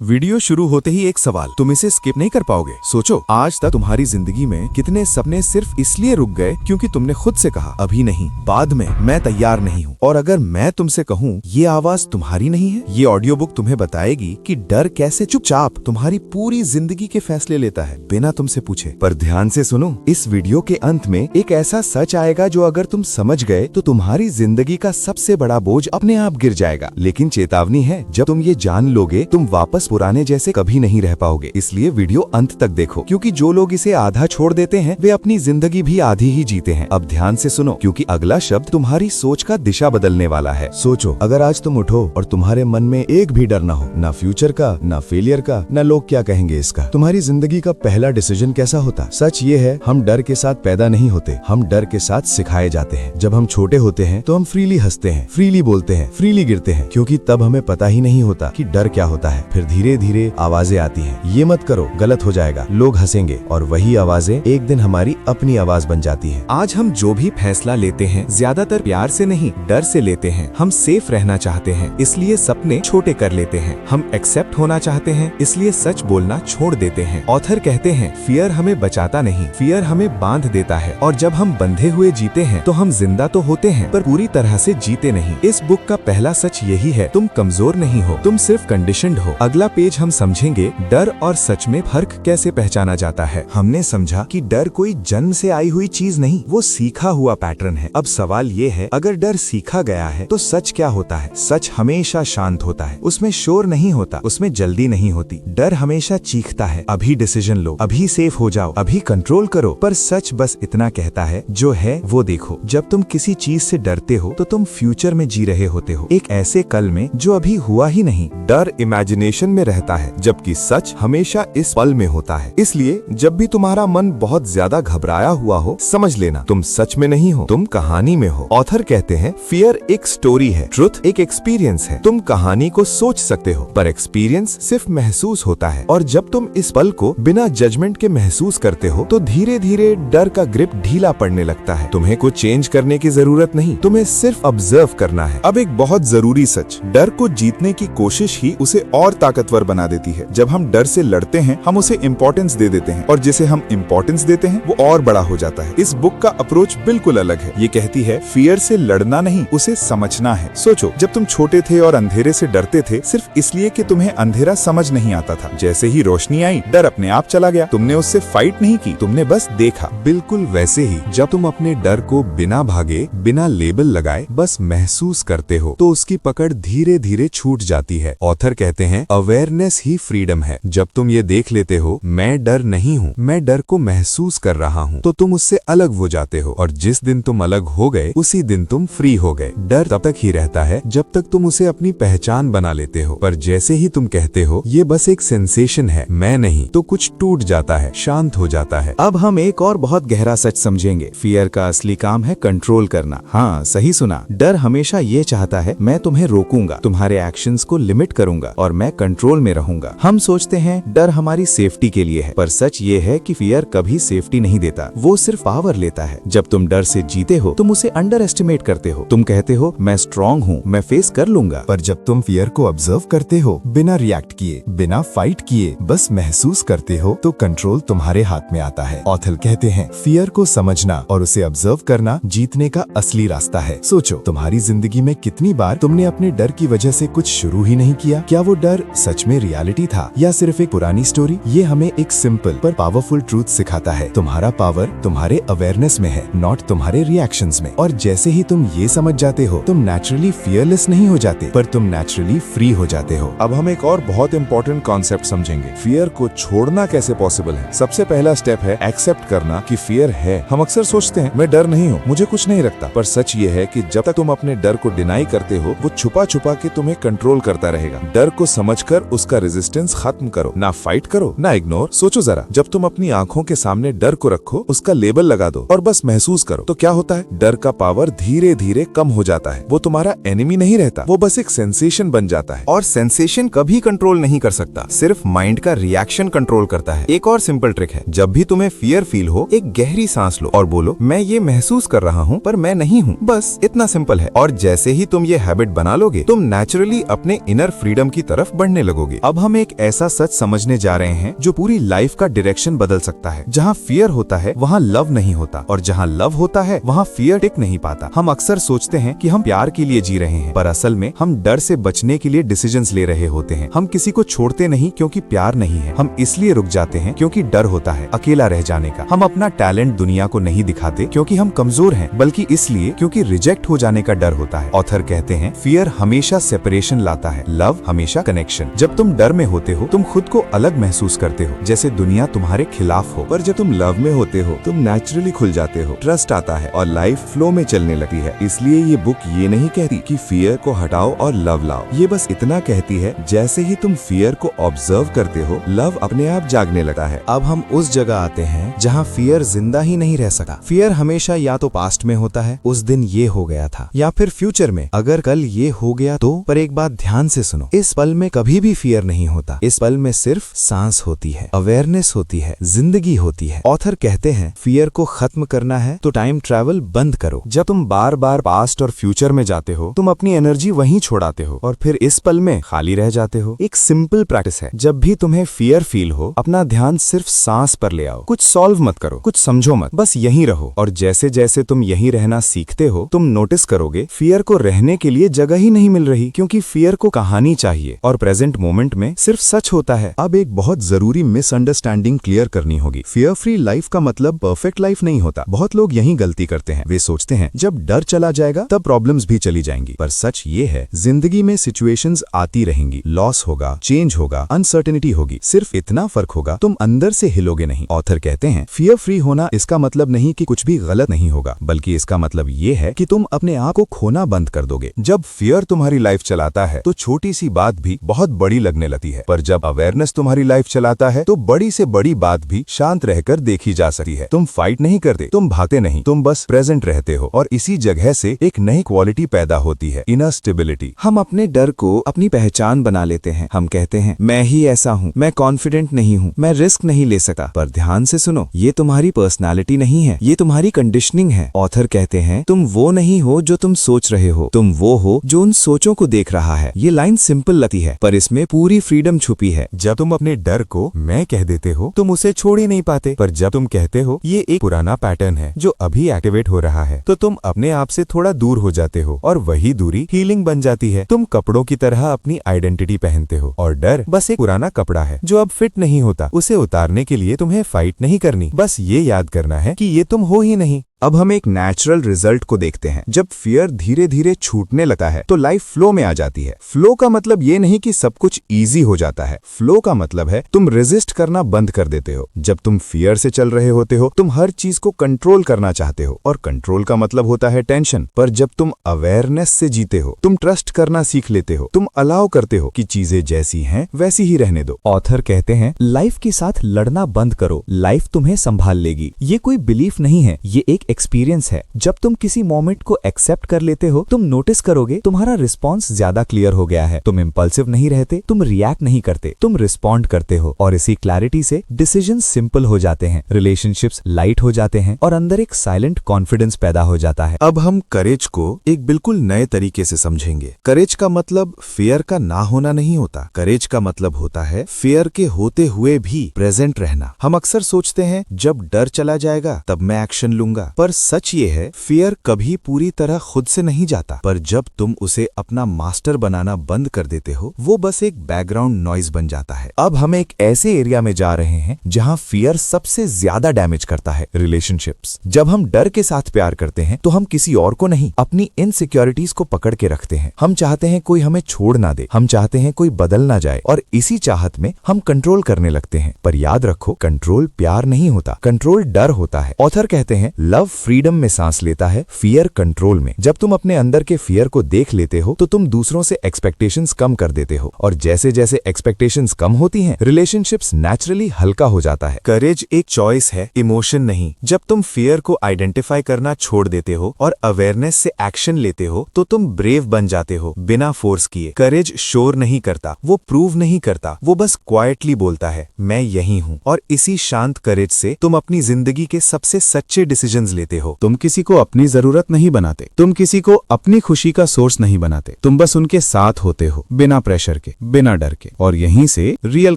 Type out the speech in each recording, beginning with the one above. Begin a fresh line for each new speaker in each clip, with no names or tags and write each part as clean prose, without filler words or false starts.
Video शुरू होते ही एक सवाल, तुम इसे स्किप नहीं कर पाओगे। सोचो, आज तक तुम्हारी जिंदगी में कितने सपने सिर्फ इसलिए रुक गए क्योंकि तुमने खुद से कहा अभी नहीं, बाद में, मैं तैयार नहीं हूँ। और अगर मैं तुमसे कहूँ ये आवाज तुम्हारी नहीं है, ये ऑडियो बुक तुम्हें बताएगी कि डर कैसे चुपचाप तुम्हारी पूरी जिंदगी के फैसले लेता है बिना तुमसे पूछे। पर ध्यान से सुनो, इस वीडियो के अंत में एक ऐसा सच आएगा जो अगर तुम समझ गए तो तुम्हारी जिंदगी का सबसे बड़ा बोझ अपने आप गिर जाएगा। लेकिन चेतावनी है, जब तुम ये जान लोगे तुम वापस पुराने जैसे कभी नहीं रह पाओगे। इसलिए वीडियो अंत तक देखो, क्योंकि जो लोग इसे आधा छोड़ देते हैं वे अपनी जिंदगी भी आधी ही जीते हैं। अब ध्यान से सुनो, क्योंकि अगला शब्द तुम्हारी सोच का दिशा बदलने वाला है। सोचो, अगर आज तुम उठो और तुम्हारे मन में एक भी डर ना हो, ना फ्यूचर का, ना फेलियर का, ना लोग क्या कहेंगे इसका, तुम्हारी जिंदगी का पहला डिसीजन कैसा होता? सच ये है, हम डर के साथ पैदा नहीं होते, हम डर के साथ सिखाए जाते हैं। जब हम छोटे होते हैं तो हम फ्रीली हंसते हैं, फ्रीली बोलते हैं, फ्रीली गिरते हैं, क्योंकि तब हमें पता ही नहीं होता कि डर क्या होता है। फिर धीरे धीरे आवाजें आती हैं, ये मत करो, गलत हो जाएगा, लोग हंसेंगे, और वही आवाजें एक दिन हमारी अपनी आवाज बन जाती हैं।
आज हम जो भी फैसला लेते हैं ज्यादातर प्यार से नहीं, डर से लेते हैं। हम सेफ रहना चाहते हैं, इसलिए सपने छोटे कर लेते हैं। हम एक्सेप्ट होना चाहते हैं, इसलिए सच बोलना छोड़ देते हैं। ऑथर कहते हैं, फियर हमें बचाता नहीं, फियर हमें बांध देता है। और जब हम बंधे हुए जीते हैं तो हम जिंदा तो होते हैं पर पूरी तरह से जीते नहीं। इस बुक का पहला सच यही है, तुम कमजोर नहीं हो, तुम सिर्फ कंडीशनड हो। अगला पेज हम समझेंगे डर और सच में फर्क कैसे पहचाना जाता है। हमने समझा कि डर कोई जन्म से आई हुई चीज नहीं, वो सीखा हुआ पैटर्न है। अब सवाल ये है, अगर डर सीखा गया है तो सच क्या होता है? सच हमेशा शांत होता है, उसमें शोर नहीं होता, उसमें जल्दी नहीं होती। डर हमेशा चीखता है, अभी डिसीजन लो, अभी सेफ हो जाओ, अभी कंट्रोल करो। पर सच बस इतना कहता है, जो है वो देखो। जब तुम किसी चीज से डरते हो तो तुम फ्यूचर में जी रहे होते हो, एक ऐसे कल में जो अभी हुआ ही नहीं।
डर इमेजिनेशन में रहता है, जबकि सच हमेशा इस पल में होता है। इसलिए जब भी तुम्हारा मन बहुत ज्यादा घबराया हुआ हो, समझ लेना तुम सच में नहीं हो, तुम कहानी में हो। ऑथर कहते हैं, फियर एक स्टोरी है, ट्रुथ एक एक्सपीरियंस है। तुम कहानी को सोच सकते हो पर एक्सपीरियंस सिर्फ महसूस होता है। और जब तुम इस पल को बिना जजमेंट के महसूस करते हो तो धीरे धीरे डर का ग्रिप ढीला पड़ने लगता है। तुम्हें कुछ चेंज करने की जरूरत नहीं, तुम्हें सिर्फ ऑब्जर्व करना है। अब एक बहुत जरूरी सच, डर को जीतने की कोशिश ही उसे और ताकतवर बना देती है। जब हम डर से लड़ते हैं हम उसे इम्पोर्टेंस दे देते हैं, और जिसे हम इम्पोर्टेंस देते हैं वो और बड़ा हो जाता है। इस बुक का अप्रोच बिल्कुल अलग है। ये कहती है, फियर से लड़ना नहीं, उसे समझना है। सोचो, जब तुम छोटे थे और अंधेरे से डरते थे सिर्फ इसलिए कि तुम्हें अंधेरा समझ नहीं आता था, जैसे ही रोशनी आई डर अपने आप चला गया। तुमने उससे फाइट नहीं की, तुमने बस देखा। बिल्कुल वैसे ही जब तुम अपने डर को बिना भागे, बिना लेबल लगाए बस महसूस करते हो तो उसकी पकड़ धीरे धीरे छूट जाती है। ऑथर कहते हैं, अवेयरनेस ही फ्रीडम है। जब तुम ये देख लेते हो, मैं डर नहीं हूँ, मैं डर को महसूस कर रहा हूँ, तो तुम उससे अलग हो जाते हो। और जिस दिन तुम अलग हो गए उसी दिन तुम फ्री हो गए। डर तब तक ही रहता है जब तक तुम उसे अपनी पहचान बना लेते हो, पर जैसे ही तुम कहते हो ये बस एक सेंसेशन है, मैं नहीं, तो कुछ टूट जाता है, शांत हो जाता है।
अब हम एक और बहुत गहरा सच समझेंगे, फियर का असली काम है कंट्रोल करना। हाँ, सही सुना। डर हमेशा ये चाहता है, मैं तुम्हें रोकूंगा, तुम्हारे एक्शंस को लिमिट करूंगा और मैं कंट्रोल में रहूंगा। हम सोचते हैं डर हमारी सेफ्टी के लिए है, पर सच ये है कि फियर कभी सेफ्टी नहीं देता, वो सिर्फ पावर लेता है। जब तुम डर से जीते हो तुम उसे अंडर एस्टिमेट करते हो। तुम कहते हो मैं स्ट्रांग हूँ, मैं फेस कर लूंगा।
पर जब तुम फियर को ऑब्जर्व करते हो, बिना रिएक्ट किए, बिना फाइट किए, बस महसूस करते हो, तो कंट्रोल तुम्हारे हाथ में आता है। ऑथर कहते हैं, फियर को समझना और उसे ऑब्जर्व करना जीतने का असली रास्ता है। सोचो, तुम्हारी जिंदगी में कितनी बार तुमने अपने डर की वजह से कुछ शुरू ही नहीं किया? क्या वो डर सच में रियलिटी था या सिर्फ एक पुरानी स्टोरी? ये हमें एक सिंपल पर पावरफुल ट्रूथ सिखाता है, तुम्हारा पावर तुम्हारे अवेयरनेस में है, नॉट तुम्हारे रिएक्शंस में। और जैसे ही तुम ये समझ जाते हो, तुम नेचुरली फियरलेस नहीं हो जाते, पर तुम नेचुरली फ्री हो जाते हो। अब हम एक और बहुत इंपॉर्टेंट कॉन्सेप्ट समझेंगे, फियर को छोड़ना कैसे पॉसिबल है। सबसे पहला स्टेप है एक्सेप्ट करना कि फियर है। हम अक्सर सोचते हैं, मैं डर नहीं हूँ, मुझे कुछ नहीं लगता, पर सच ये है कि जब तक तुम अपने डर को डिनाई करते हो वो छुपा छुपा के तुम्हें कंट्रोल करता रहेगा। डर को समझकर उसका रेजिस्टेंस खत्म करो, ना फाइट करो, ना इग्नोर। सोचो जरा, जब तुम अपनी आंखों के सामने डर को रखो, उसका लेबल लगा दो और बस महसूस करो, तो क्या होता है? डर का पावर धीरे धीरे कम हो जाता है। वो तुम्हारा एनिमी नहीं रहता, वो बस एक सेंसेशन बन जाता है। और सेंसेशन कभी कंट्रोल नहीं कर सकता, सिर्फ माइंड का रिएक्शन कंट्रोल करता है। एक और सिंपल ट्रिक है, जब भी तुम्हें फियर फील हो, एक गहरी सांस लो और बोलो, मैं ये महसूस कर रहा हूँ पर मैं नहीं हूँ। बस इतना सिंपल है। और जैसे ही तुम ये हैबिट बना लोगे, तुम नेचुरली अपने इनर फ्रीडम की तरफ बढ़ने लगोगे। अब हम एक ऐसा सच समझने जा रहे हैं जो पूरी लाइफ का डायरेक्शन बदल सकता है। जहाँ फियर होता है वहाँ लव नहीं होता, और जहाँ लव होता है वहाँ फियर टिक नहीं पाता। हम अक्सर सोचते हैं कि हम प्यार के लिए जी रहे हैं, पर असल में हम डर से बचने के लिए डिसीजंस ले रहे होते हैं। हम किसी को छोड़ते नहीं क्योंकि प्यार नहीं है, हम इसलिए रुक जाते हैं क्योंकि डर होता है अकेला रह जाने का। हम अपना टैलेंट दुनिया को नहीं दिखाते क्योंकि हम कमजोर हैं, बल्कि इसलिए क्योंकि रिजेक्ट हो जाने का डर होता है। ऑथर कहते हैं फियर हमेशा सेपरेशन लाता है, लव हमेशा कनेक्शन। जब तुम डर में होते हो तुम खुद को अलग महसूस करते हो, जैसे दुनिया तुम्हारे खिलाफ हो, पर जब तुम लव में होते हो तुम नेचुरली खुल जाते हो, ट्रस्ट आता है और लाइफ फ्लो में चलने लगती है। इसलिए ये बुक ये नहीं कहती कि फियर को हटाओ और लव लाओ, ये बस इतना कहती है जैसे ही तुम फियर को ऑब्जर्व करते हो लव अपने आप जागने लगता है।
अब हम उस जगह आते हैं जहाँ फियर जिंदा ही नहीं रह सकता। फियर हमेशा या तो पास्ट में होता है, उस दिन ये हो गया था, या फिर फ्यूचर में, अगर कल ये हो गया तो। पर एक बात ध्यान से सुनो, इस पल में कभी भी फियर नहीं होता। इस पल में सिर्फ सांस होती है, अवेयरनेस होती है, जिंदगी होती है। ऑथर कहते हैं फियर को खत्म करना है तो टाइम ट्रैवल बंद करो। जब तुम बार बार पास्ट और फ्यूचर में जाते हो तुम अपनी एनर्जी वहीं छोड़ाते हो और फिर इस पल में खाली रह जाते हो। एक सिंपल प्रैक्टिस है, जब भी तुम्हें फियर फील हो अपना ध्यान सिर्फ सांस पर ले आओ। कुछ सॉल्व मत करो, कुछ समझो मत, बस यहीं रहो। और जैसे जैसे तुम यहीं रहना सीखते हो तुम नोटिस करोगे फियर को रहने के लिए जगह ही नहीं मिल रही, क्योंकि फियर को कहानी चाहिए और प्रेजेंट मोमेंट में सिर्फ सच होता है।
अब एक बहुत जरूरी मिसअंडरस्टैंडिंग क्लियर करनी होगी। फियर फ्री लाइफ का मतलब परफेक्ट लाइफ नहीं होता। बहुत लोग यही गलती करते हैं, वे सोचते हैं जब डर चला जाएगा तब प्रॉब्लम्स भी चली जाएंगी। पर सच ये है जिंदगी में सिचुएशंस आती रहेंगी, लॉस होगा, चेंज होगा, अनसर्टेनिटी होगी, सिर्फ इतना फर्क होगा तुम अंदर से हिलोगे नहीं। ऑथर कहते हैं फियर फ्री होना इसका मतलब नहीं कि कुछ भी गलत नहीं होगा, बल्कि इसका मतलब ये है कि तुम अपने आप को खोना बंद कर दोगे। जब फियर तुम्हारी लाइफ चलाता है तो छोटी सी बात भी बहुत बड़ी लगने लगती है, पर जब अवेयरनेस तुम्हारी लाइफ चलाता है तो बड़ी से बड़ी बात भी शांत रहकर देखी जा सकती है। तुम फाइट नहीं करते, तुम भागते नहीं, तुम बस प्रेजेंट रहते हो, और इसी जगह से एक नई क्वालिटी पैदा होती है, इनर स्टेबिलिटी।
हम अपने डर को अपनी पहचान बना लेते हैं। हम कहते हैं मैं ही ऐसा हूँ, मैं कॉन्फिडेंट नहीं हूँ, मैं रिस्क नहीं ले सकता। पर ध्यान से सुनो, ये तुम्हारी पर्सनालिटी नहीं है, ये तुम्हारी कंडीशनिंग है। ऑथर कहते हैं तुम वो नहीं हो जो तुम सोच रहे हो, तुम वो हो जो उन सोचों को देख रहा है। ये लाइन सिंपल लगती है पर इसमें पूरी फ्रीडम छुपी है।
जब तुम अपने डर को मैं कह देते हो तुम उसे छोड़ ही नहीं पाते, पर जब तुम कहते हो ये एक पुराना पैटर्न है जो अभी एक्टिवेट हो रहा है, तो तुम अपने आप से थोड़ा दूर हो जाते हो, और वही दूरी हीलिंग बन जाती है। तुम कपड़ों की तरह अपनी आइडेंटिटी पहनते हो, और डर बस एक पुराना कपड़ा है जो अब फिट नहीं होता। उसे उतारने के लिए तुम्हें फाइट नहीं करनी, बस ये याद करना है कि ये तुम हो ही नहीं।
अब हम एक नेचुरल रिजल्ट को देखते हैं। जब फियर धीरे धीरे छूटने लगता है तो लाइफ फ्लो में आ जाती है। फ्लो का मतलब ये नहीं कि सब कुछ इजी हो जाता है, फ्लो का मतलब है तुम रेजिस्ट करना बंद कर देते हो। जब तुम फियर से चल रहे होते हो तुम हर चीज को कंट्रोल करना चाहते हो, और कंट्रोल का मतलब होता है टेंशन। पर जब तुम अवेयरनेस से जीते हो तुम ट्रस्ट करना सीख लेते हो, तुम अलाउ करते हो कि चीजें जैसी हैं वैसी ही रहने दो।
ऑथर कहते हैं लाइफ के साथ लड़ना बंद करो, लाइफ तुम्हें संभाल लेगी। ये कोई बिलीफ नहीं है, ये एक एक्सपीरियंस है। जब तुम किसी मोमेंट को एक्सेप्ट कर लेते हो तुम नोटिस करोगे तुम्हारा रिस्पॉन्स ज्यादा क्लियर हो गया है। तुम इम्पल्सिव नहीं रहते, तुम रिएक्ट नहीं करते, तुम रिस्पॉन्ड करते हो, और इसी क्लैरिटी से डिसीजन सिंपल हो जाते हैं, रिलेशनशिप्स लाइट हो जाते हैं, और अंदर एक साइलेंट कॉन्फिडेंस पैदा हो जाता है।
अब हम करेज को एक बिल्कुल नए तरीके से समझेंगे। करेज का मतलब फियर का ना होना नहीं होता, करेज का मतलब होता है फियर के होते हुए भी प्रेजेंट रहना। हम अक्सर सोचते हैं जब डर चला जाएगा तब मैं एक्शन लूंगा, पर सच ये है फियर कभी पूरी तरह खुद से नहीं जाता, पर जब तुम उसे अपना मास्टर बनाना बंद कर देते हो वो बस एक बैकग्राउंड नॉइज बन जाता है। अब हम एक ऐसे एरिया में जा रहे हैं जहां फियर सबसे ज्यादा डैमेज करता है, रिलेशनशिप्स। जब हम डर के साथ प्यार करते हैं तो हम किसी और को नहीं, अपनी इनसिक्योरिटीज को पकड़ के रखते हैं। हम चाहते हैं कोई हमें छोड़ ना दे, हम चाहते हैं कोई बदल ना जाए, और इसी चाहत में हम कंट्रोल करने लगते हैं। पर याद रखो कंट्रोल प्यार नहीं होता, कंट्रोल डर होता है। ऑथर कहते हैं लव फ्रीडम में सांस लेता है, फियर कंट्रोल में। जब तुम अपने अंदर के फियर को देख लेते हो तो तुम दूसरों से एक्सपेक्टेशंस कम कर देते हो, और जैसे जैसे एक्सपेक्टेशंस कम होती हैं रिलेशनशिप्स नेचुरली हल्का हो जाता है। करेज एक चॉइस है, इमोशन नहीं। जब तुम फियर को आइडेंटिफाई करना छोड़ देते हो और अवेयरनेस से एक्शन लेते हो तो तुम ब्रेव बन जाते हो, बिना फोर्स किए। करेज शोर नहीं करता, वो प्रूव नहीं करता, वो बस क्वाइटली बोलता है मैं यही हूँ, और इसी शांत करेज से तुम अपनी जिंदगी के सबसे सच्चे डिसीजंस
लेते हो। तुम किसी को अपनी जरूरत नहीं बनाते, तुम किसी को अपनी खुशी का सोर्स नहीं बनाते, तुम बस उनके साथ होते हो, बिना प्रेशर के, बिना डर के। और यहीं से रियल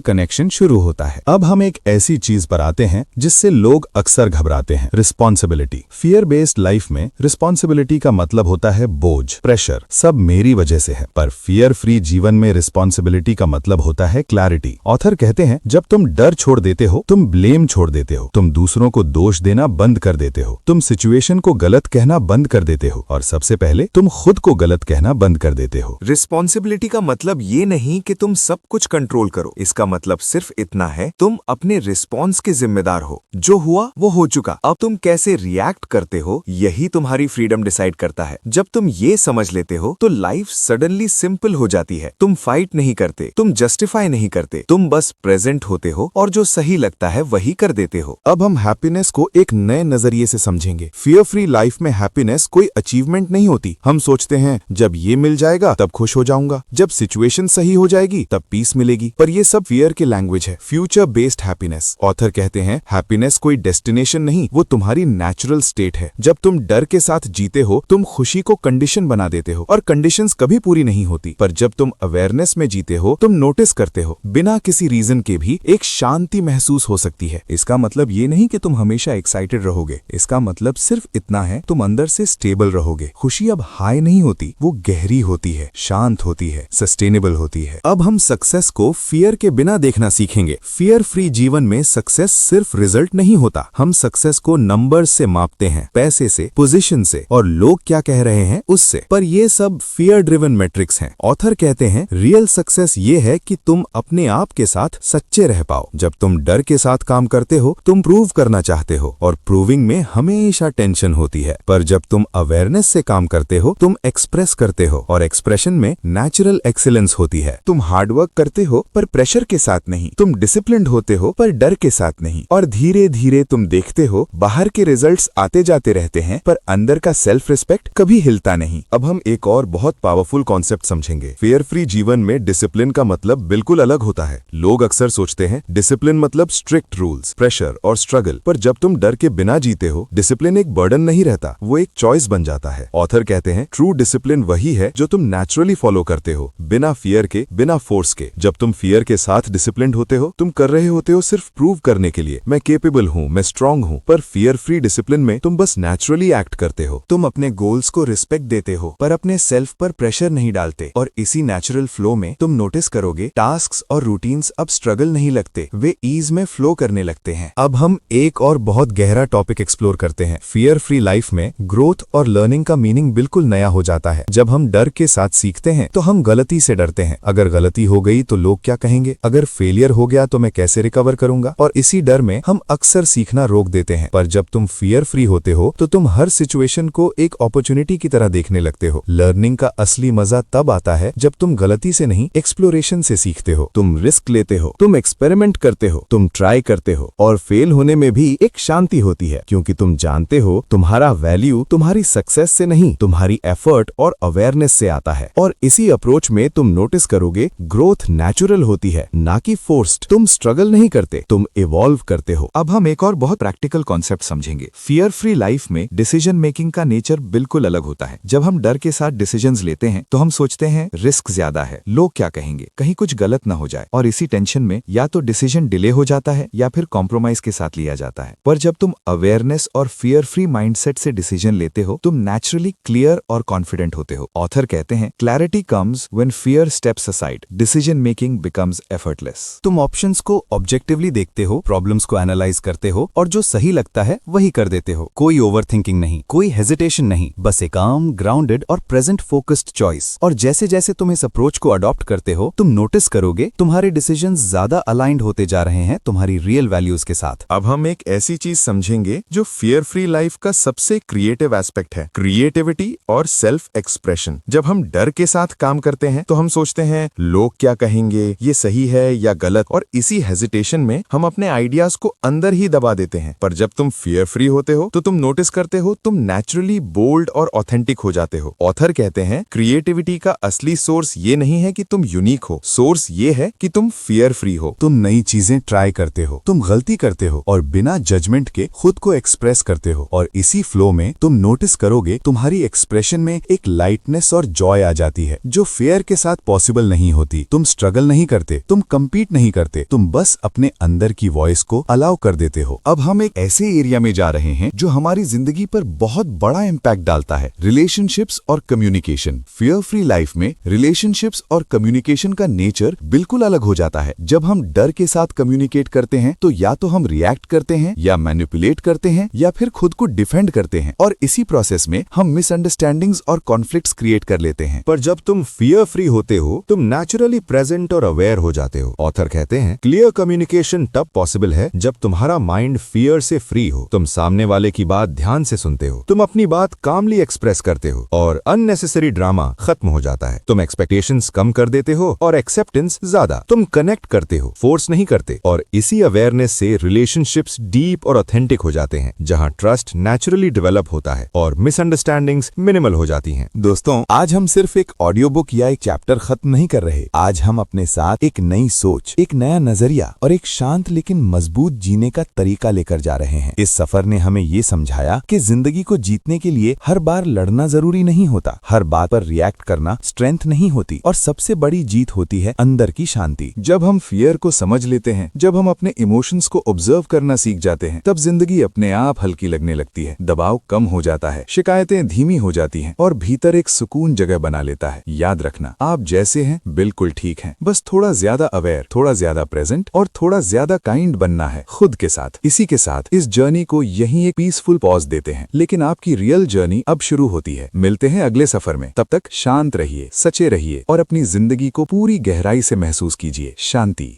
कनेक्शन शुरू होता है।
अब हम एक ऐसी चीज पर आते हैं जिससे लोग अक्सर घबराते हैं, रिस्पॉन्सिबिलिटी। फियर बेस्ड लाइफ में रिस्पॉन्सिबिलिटी का मतलब होता है बोझ, प्रेशर, सब मेरी वजह से है। पर फियर फ्री जीवन में रिस्पॉन्सिबिलिटी का मतलब होता है क्लैरिटी। ऑथर कहते हैं जब तुम डर छोड़ देते हो, तुम ब्लेम छोड़ देते हो, तुम दूसरों को दोष देना बंद कर देते हो, तुम सिचुएशन को गलत कहना बंद कर देते हो, और सबसे पहले तुम खुद को गलत कहना बंद कर देते हो।
रिस्पॉन्सिबिलिटी का मतलब ये नहीं कि तुम सब कुछ कंट्रोल करो। इसका मतलब सिर्फ इतना है, तुम अपने रिस्पॉन्स के जिम्मेदार हो। जो हुआ वो हो चुका, अब तुम कैसे रिएक्ट करते हो यही तुम्हारी फ्रीडम डिसाइड करता है। जब तुम ये समझ लेते हो तो लाइफ सडनली सिंपल हो जाती है। तुम फाइट नहीं करते, तुम जस्टिफाई नहीं करते, तुम बस प्रेजेंट होते हो और जो सही लगता है वही कर देते हो।
अब हम हैप्पीनेस को एक नए नजरिए से समझेंगे। फियर फ्री लाइफ में हैप्पीनेस कोई अचीवमेंट नहीं होती। हम सोचते हैं जब ये मिल जाएगा तब खुश हो जाऊंगा, जब सिचुएशन सही हो जाएगी तब पीस मिलेगी। पर ये सब फियर के लैंग्वेज है, फ्यूचर बेस्ड हैप्पीनेस। ऑथर कहते हैं हैप्पीनेस कोई डेस्टिनेशन नहीं, वो तुम्हारी नेचुरल स्टेट है। जब तुम डर के साथ जीते हो, तुम खुशी को कंडीशन बना देते हो, और कंडीशंस कभी पूरी नहीं होती। पर जब तुम अवेयरनेस में जीते हो, तुम नोटिस करते हो, बिना किसी रीजन के भी एक शांति महसूस हो सकती है। इसका मतलब ये नहीं कि तुम हमेशा एक्साइटेड रहोगे, इसका मतलब सिर्फ इतना है तुम अंदर से स्टेबल रहोगे। खुशी अब हाई नहीं होती, वो गहरी होती है, शांत होती है, सस्टेनेबल होती है। अब हम सक्सेस को फियर के बिना देखना सीखेंगे। फियर फ्री जीवन में सक्सेस सिर्फ रिजल्ट नहीं होता। हम सक्सेस को नंबर्स से मापते हैं, पैसे से, पोजीशन से, और लोग क्या कह रहे हैं उससे। पर ये सब फियर ड्रिवन मैट्रिक्स हैं। ऑथर कहते हैं रियल सक्सेस ये है कि तुम अपने आप के साथ सच्चे रह पाओ। जब तुम डर के साथ काम करते हो, तुम प्रूव करना चाहते हो, और प्रूविंग में हमेशा टेंशन होती है। पर जब तुम अवेयरनेस से काम करते हो, तुम एक्सप्रेस करते हो, और एक्सप्रेशन में नेचुरल एक्सीलेंस होती है। तुम हार्डवर्क करते हो पर प्रेशर के साथ नहीं, तुम डिसिप्लिन्ड होते हो पर डर के साथ नहीं, और धीरे धीरे तुम देखते हो बाहर के रिजल्ट्स आते जाते रहते हैं, पर अंदर का सेल्फ रिस्पेक्ट कभी हिलता नहीं। अब हम एक और बहुत पावरफुल कॉन्सेप्ट समझेंगे। फेयर फ्री जीवन में डिसिप्लिन का मतलब बिल्कुल अलग होता है। लोग अक्सर सोचते हैं डिसिप्लिन मतलब स्ट्रिक्ट रूल्स, प्रेशर और स्ट्रगल, पर जब तुम डर के बिना जीते हो, डिसिप्लिन एक बर्डन नहीं रहता, वो एक चॉइस बन जाता है। ऑथर कहते हैं ट्रू डिसिप्लिन वही है जो तुम नेचुरली फॉलो करते हो, बिना फियर के, बिना फोर्स के। जब तुम फियर के साथ डिसिप्लिन्ड होते हो, तुम कर रहे होते हो सिर्फ प्रूव करने के लिए, मैं केपेबल हूँ, मैं स्ट्रांग हूँ। पर फियर फ्री डिसिप्लिन में तुम बस नेचुरली एक्ट करते हो। तुम अपने गोल्स को रिस्पेक्ट देते हो, पर अपने सेल्फ पर प्रेशर नहीं डालते, और इसी नेचुरल फ्लो में तुम नोटिस करोगे टास्क्स और रूटीन्स अब स्ट्रगल नहीं लगते, वे ईज में फ्लो करने लगते हैं। अब हम एक और बहुत गहरा टॉपिक एक्सप्लोर करते हैं। फियर फ्री लाइफ में ग्रोथ और लर्निंग का मीनिंग बिल्कुल नया हो जाता है। जब हम डर के साथ सीखते हैं तो हम गलती से डरते हैं। अगर गलती हो गई तो लोग क्या कहेंगे, अगर फेलियर हो गया तो मैं कैसे रिकवर करूंगा, और इसी डर में हम अक्सर सीखना रोक देते हैं। पर जब तुम फियर फ्री होते हो तो तुम हर सिचुएशन को एक अपॉर्चुनिटी की तरह देखने लगते हो। लर्निंग का असली मजा तब आता है जब तुम गलती से नहीं, एक्सप्लोरेशन से सीखते हो। तुम रिस्क लेते हो, तुम एक्सपेरिमेंट करते हो, तुम ट्राई करते हो, और फेल होने में भी एक शांति होती है, क्योंकि तुम जानते हो तुम्हारा वैल्यू तुम्हारी सक्सेस से नहीं, तुम्हारी एफर्ट और अवेयरनेस से आता है। और इसी अप्रोच में तुम नोटिस करोगे ग्रोथ नेचुरल होती है, ना कि फोर्स्ड। तुम स्ट्रगल नहीं करते, तुम इवॉल्व करते हो। अब हम एक और बहुत प्रैक्टिकल कॉन्सेप्ट समझेंगे। फियर फ्री लाइफ में डिसीजन मेकिंग का नेचर बिल्कुल अलग होता है। जब हम डर के साथ डिसीजंस लेते हैं तो हम सोचते हैं रिस्क ज्यादा है, लोग क्या कहेंगे, कहीं कुछ गलत ना हो जाए, और इसी टेंशन में या तो डिसीजन डिले हो जाता है या फिर कॉम्प्रोमाइज के साथ लिया जाता है। पर जब तुम अवेयरनेस और फियर फ्री माइंडसेट से डिसीजन लेते हो, तुम नेचुरली क्लियर और कॉन्फिडेंट होते हो। ऑथर कहते हैं clarity comes when fear steps aside, decision making becomes effortless. तुम ऑप्शंस को ऑब्जेक्टिवली देखते हो, प्रॉब्लम्स को एनालाइज करते हो, और जो सही लगता है वही कर देते हो। कोई ओवरथिंकिंग नहीं, कोई हेजिटेशन नहीं, बस एक काम, ग्राउंडेड और प्रेजेंट फोकस्ड चॉइस। और जैसे जैसे तुम इस अप्रोच को अडॉप्ट करते हो, तुम नोटिस करोगे तुम्हारे डिसीजंस ज्यादा अलाइंड होते जा रहे हैं तुम्हारी रियल वैल्यूज के साथ। अब हम एक ऐसी चीज समझेंगे जो फियर फ्री लाइफ का सबसे क्रिएटिव एस्पेक्ट है, क्रिएटिविटी और सेल्फ एक्सप्रेशन। जब हम डर के साथ काम करते हैं तो हम सोचते हैं लोग क्या कहेंगे, ये सही है या गलत, और इसी हेजिटेशन में हम अपने आइडियाज को अंदर ही दबा देते हैं। पर जब तुम फियर फ्री होते हो तो तुम नोटिस करते हो तुम नेचुरली बोल्ड और ऑथेंटिक हो जाते हो। ऑथर कहते हैं क्रिएटिविटी का असली सोर्स ये नहीं है कि तुम यूनिक हो, सोर्स ये है कि तुम फियर फ्री हो। तुम नई चीजें ट्राई करते हो, तुम गलती करते हो, और बिना जजमेंट के खुद को एक्सप्रेस
करते हो और इसी फ्लो में तुम नोटिस करोगे तुम्हारी एक्सप्रेशन में एक लाइटनेस और जॉय आ जाती है जो फेयर के साथ पॉसिबल नहीं होती। तुम स्ट्रगल नहीं करते, तुम कम्पीट नहीं करते, तुम बस अपने अंदर की वॉइस को अलाउ कर देते हो।
अब हम एक ऐसे एरिया में जा रहे हैं जो हमारी जिंदगी पर बहुत बड़ा इम्पैक्ट डालता है, रिलेशनशिप्स और कम्युनिकेशन। फियर फ्री लाइफ में रिलेशनशिप्स और कम्युनिकेशन का नेचर बिल्कुल अलग हो जाता है। जब हम डर के साथ कम्युनिकेट करते हैं तो या तो हम रिएक्ट करते हैं या मैनिपुलेट करते हैं या फिर खुद को डिफेंड करते हैं, और इसी प्रोसेस में हम मिसअंडरस्टैंडिंग्स और कॉन्फ्लिक्ट्स क्रिएट कर लेते हैं।
पर जब तुम फियर फ्री होते हो तुम नेचुरली प्रेजेंट और अवेयर हो जाते हो। ऑथर कहते हैं क्लियर कम्युनिकेशन तब पॉसिबल है जब तुम्हारा माइंड फियर से फ्री हो। तुम सामने वाले की बात ध्यान से सुनते हो, तुम अपनी बात कामली एक्सप्रेस करते हो और अननेसेसरी ड्रामा खत्म हो जाता है। तुम एक्सपेक्टेशंस कम कर देते हो और एक्सेप्टेंस ज्यादा। तुम कनेक्ट करते हो, फोर्स नहीं करते, और इसी अवेयरनेस से रिलेशनशिप्स डीप और ऑथेंटिक हो जाते हैं, जहां ट्रस्ट नेचुरली डेवलप होता है और मिसअंडरस्टैंडिंग्स मिनिमल हो जाती हैं।
दोस्तों, आज हम सिर्फ एक ऑडियो बुक या एक चैप्टर खत्म नहीं कर रहे। आज हम अपने साथ एक नई सोच, एक नया नजरिया और एक शांत लेकिन मजबूत जीने का तरीका लेकर जा रहे हैं। इस सफर ने हमें ये समझाया कि जिंदगी को जीतने के लिए हर बार लड़ना जरूरी नहीं होता, हर बात पर रिएक्ट करना स्ट्रेंथ नहीं होती, और सबसे बड़ी जीत होती है अंदर की शांति।
जब हम फियर को समझ लेते हैं, जब हम अपने इमोशंस को ऑब्जर्व करना सीख जाते हैं, तब जिंदगी अपने आप हल्की लगने लगती है। दबाव कम हो जाता है, शिकायतें धीमी हो जाती हैं और भीतर एक सुकून जगह बना लेता है। याद रखना, आप जैसे हैं बिल्कुल ठीक हैं, बस थोड़ा ज्यादा अवेयर, थोड़ा ज्यादा प्रेजेंट और थोड़ा ज्यादा काइंड बनना है खुद के साथ। इसी के साथ इस जर्नी को यहीं एक पीसफुल पॉज देते हैं, लेकिन आपकी रियल जर्नी अब शुरू होती है। मिलते हैं अगले सफर में, तब तक शांत रहिए, सच्चे रहिए और अपनी जिंदगी को पूरी गहराई से महसूस कीजिए। शांति।